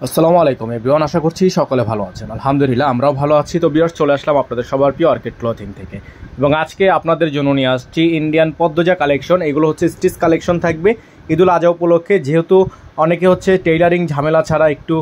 আসসালামু আলাইকুম এভরিওয়ান, আশা করছি সকলে ভালো আছেন। আলহামদুলিল্লাহ আমরাও ভালো আছি। তো ভিউয়ার্স, চলে আসলাম আপনাদের সবার প্রিয় অর্কিড ক্লথিং থেকে এবং আজকে আপনাদের জন্য নিয়ে আসছি ইন্ডিয়ান পদ্মজা কালেকশন। এগুলো হচ্ছে স্টিচ কালেকশন থাকবে ঈদুল আজহা উপলক্ষে। যেহেতু অনেকে হচ্ছে টেইলারিং ঝামেলা ছাড়া একটু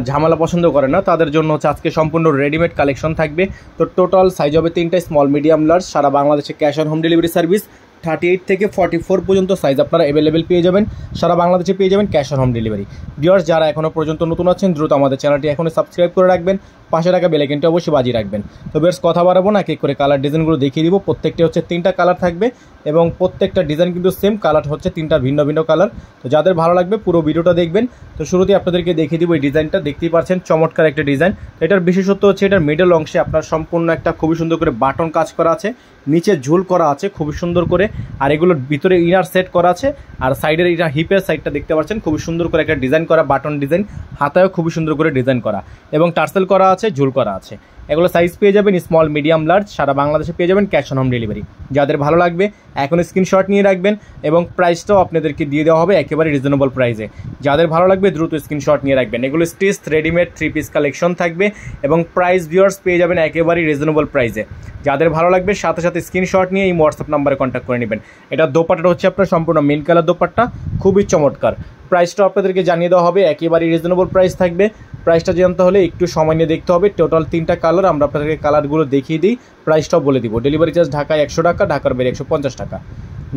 ঝামেলা পছন্দ করে না, তাদের জন্য হচ্ছে আজকে সম্পূর্ণ রেডিমেড কালেকশন থাকবে। তো টোটাল সাইজ হবে 3টা, স্মল, মিডিয়াম, লার্জ। সারা বাংলাদেশে cash on home delivery service. 38 থেকে 44 পর্যন্ত সাইজ আপনারা অ্যাভেলেবেল পেয়ে যাবেন। সারা বাংলাদেশে পেয়ে যাবেন cash on home delivery. Viewers, যারা এখনও পর্যন্ত নতুন আছেন দ্রুত আমাদের চ্যানেলটি এখনই সাবস্ক্রাইব করে রাখবেন, পাশে রাখা বেল আইকনটি অবশ্যই বাজিয়ে রাখবেন। তো ভিউয়ার্স, কথা বাড়াবো না, এক এক করে কালার ডিজাইনগুলো দেখিয়ে দিব। প্রত্যেকটা হচ্ছে 3টা কালার থাকবে এবং প্রত্যেকটা ডিজাইন কিন্তু সেম কালার হচ্ছে 3টা ভিন্ন ভিন্ন কালার। তো যাদের ভালো লাগবে পুরো ভিডিওটা দেখবেন। তো শুরুতেই আপনাদেরকে দেখিয়ে দিব এই ডিজাইনটা। দেখতেই পাচ্ছেন চমৎকার একটা ডিজাইন। তো এটার বিশেষত্ব হচ্ছে এটার মিডল অংশে আপনার সম্পূর্ণ একটা খুবই সুন্দর করে বাটন কাজ করা আছে, নিচে ঝুল করা আছে খুবই সুন্দর করে, আর এগুলোর ভিতরে ইনার সেট করা আছে। আর সাইডের এটা হিপের সাইডটা দেখতে পাচ্ছেন খুবই সুন্দর করে একটা ডিজাইন করা, বাটন ডিজাইন, হাতায়ও খুবই সুন্দর করে ডিজাইন করা এবং টার্সেল করা আছে, ঝুল করা আছে। এগুলো সাইজ পেয়ে যাবেন স্মল, মিডিয়াম, লার্জ। সারা বাংলাদেশে পেয়ে যাবেন ক্যাশ অন হোম ডেলিভারি। যাদের ভালো লাগবে এখন স্ক্রিনশট নিয়ে রাখবেন এবং প্রাইসটাও আপনাদেরকে দিয়ে দেওয়া হবে একেবারে রিজনেবল প্রাইসে। যাদের ভালো লাগবে দ্রুত স্ক্রিনশট নিয়ে রাখবেন। এগুলো স্টিচ রেডিমেড 3 পিস কালেকশন থাকবে এবং প্রাইস ভিউয়ার্স পেয়ে যাবেন একেবারে রিজনেবল প্রাইসে। যাদের ভালো লাগবে সাথে সাথে স্ক্রিনশট নিয়ে এই হোয়াটসঅ্যাপ নাম্বারে কন্ট্যাক্ট করে নেবেন। এটা দোপাট্টাটা হচ্ছে আপনার সম্পূর্ণ মেন কালার দোপাট্টা, খুবই চমৎকার। প্রাইসটা আপনাদেরকে জানিয়ে দেওয়া হবে, একেবারে রিজনেবল প্রাইস থাকবে। প্রাইসটা জানতে হলে একটু সময় নিয়ে দেখতে হবে। টোটাল 3টা কালার, আমরা আপনাদেরকে কালারগুলো দেখিয়ে দিই, প্রাইসটাও বলে দিব। ডেলিভারি চার্জ ঢাকায় 100 টাকা, ঢাকার বাইরে 150 টাকা।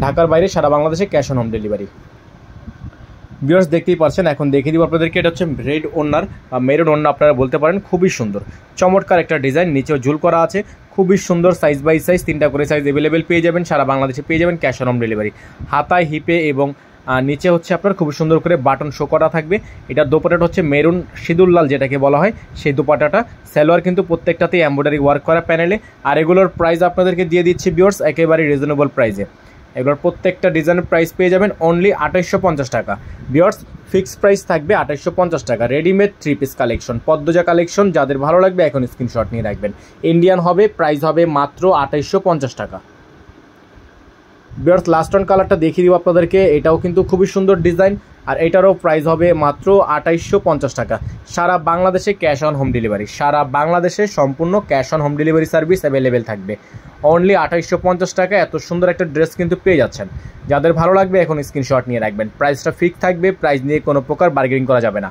ঢাকার বাইরে সারা বাংলাদেশে cash on home delivery. Viewers, দেখতেই পাচ্ছেন, এখন দেখিয়ে দিব আপনাদেরকে। এটা হচ্ছে রেড ওনার বা মেরুন ওন্না আপনারা বলতে পারেন। খুবই সুন্দর চমৎকার একটা ডিজাইন, নিচেও ঝুল করা আছে, খুবই সুন্দর। সাইজ বাই সাইজ 3টা করে সাইজ অ্যাভেলেবেল পেয়ে যাবেন। সারা বাংলাদেশে পেয়ে যাবেন ক্যাশ অন হোম ডেলিভারি। হাতায়, হিপে এবং নিচে হচ্ছে আপনার খুবই সুন্দর করে বাটন শো করা থাকবে। এটার দোপাট্টাটা হচ্ছে মেরুন সিঁদুর লাল যেটাকে বলা হয়, সেই দোপাট্টাটা। সালোয়ার কিন্তু প্রত্যেকটাতেই এমব্রয়ডারি ওয়ার্ক করা প্যানেলে। আর এগুলোর প্রাইস আপনাদেরকে দিয়ে দিচ্ছি ভিউয়ার্স একেবারে রিজনেবল প্রাইসে। এগুলোর প্রত্যেকটা ডিজাইনের প্রাইস পেয়ে যাবেন অনলি 2850 টাকা। ভিউয়ার্স, ফিক্সড প্রাইস থাকবে 2850 টাকা। Readymade 3 piece collection, Padmaja collection. যাদের ভালো লাগবে এখন স্ক্রিনশট নিয়ে রাখবেন। ইন্ডিয়ান হবে, প্রাইস হবে মাত্র 2850 টাকা। ভিউয়ার্স, লাস্ট অন কালারটা দেখিয়ে দিব আপনাদেরকে। এটাও কিন্তু খুবই সুন্দর ডিজাইন, আর এটারও প্রাইস হবে মাত্র 2850 টাকা। সারা বাংলাদেশে ক্যাশ অন হোম ডেলিভারি। সারা বাংলাদেশে সম্পূর্ণ cash on home delivery service available থাকবে। অনলি 2850 টাকা এত সুন্দর একটা ড্রেস কিন্তু পেয়ে যাচ্ছেন। যাদের ভালো লাগবে এখন স্ক্রিনশট নিয়ে রাখবেন। প্রাইসটা ফিক্স থাকবে, প্রাইস নিয়ে কোনো প্রকার বার্গেনিং করা যাবে না।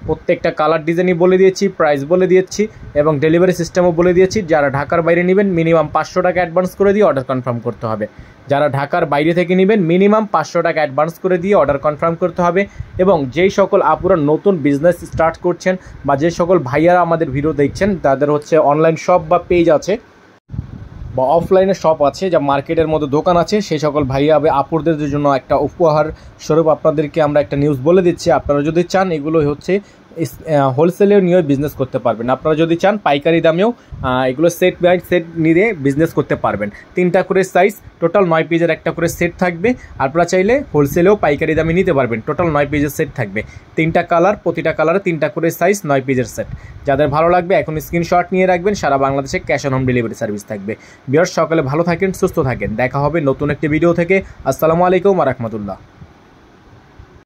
প্রত্যেকটা কালার ডিজাইনই বলে দিয়েছি, প্রাইস বলে দিয়েছি এবং ডেলিভারি সিস্টেমও বলে দিয়েছি। যারা ঢাকার বাইরে নেবেন মিনিমাম 500 টাকা অ্যাডভান্স করে দিয়ে অর্ডার কনফার্ম করতে হবে। যারা ঢাকার বাইরে থেকে নেবেন মিনিমাম 500 টাকা অ্যাডভান্স করে দিয়ে অর্ডার কনফার্ম করতে হবে। এবং যেই সকল আপুরা নতুন বিজনেস স্টার্ট করছেন বা যে সকল ভাইয়ারা আমাদের ভিডিও দেখছেন, তাদের হচ্ছে অনলাইন শপ বা পেজ আছে বা অফলাইনে শপ আছে, যা মার্কেটের মধ্যে দোকান আছে, সেই সকল ভাইয়া আপুরদের জন্য একটা উপহার স্বরূপ আপনাদেরকে আমরা একটা নিউজ বলে দিচ্ছি। আপনারা যদি চান এগুলো হচ্ছে হোলসেলেও নিয়ে বিজনেস করতে পারবেন। আপনারা যদি চান পাইকারি দামেও এগুলো সেট বাই সেট নিয়ে বিজনেস করতে পারবেন। 3টা করে সাইজ, টোটাল 9 পেজের একটা করে সেট থাকবে। আপনারা চাইলে হোলসেলেও পাইকারি দামে নিতে পারবেন। টোটাল 9 পেজের সেট থাকবে, 3টা কালার, প্রতিটা কালারে 3টা করে সাইজ, 9 পেজের সেট। যাদের ভালো লাগবে এখন স্ক্রিনশট নিয়ে রাখবেন। সারা বাংলাদেশে cash on home delivery service থাকবে। ভিউয়ার্স, সকালে ভালো থাকেন, সুস্থ থাকেন। দেখা হবে নতুন একটি ভিডিও থেকে। আসসালামু আলাইকুম ওয়া রাহমাতুল্লাহ।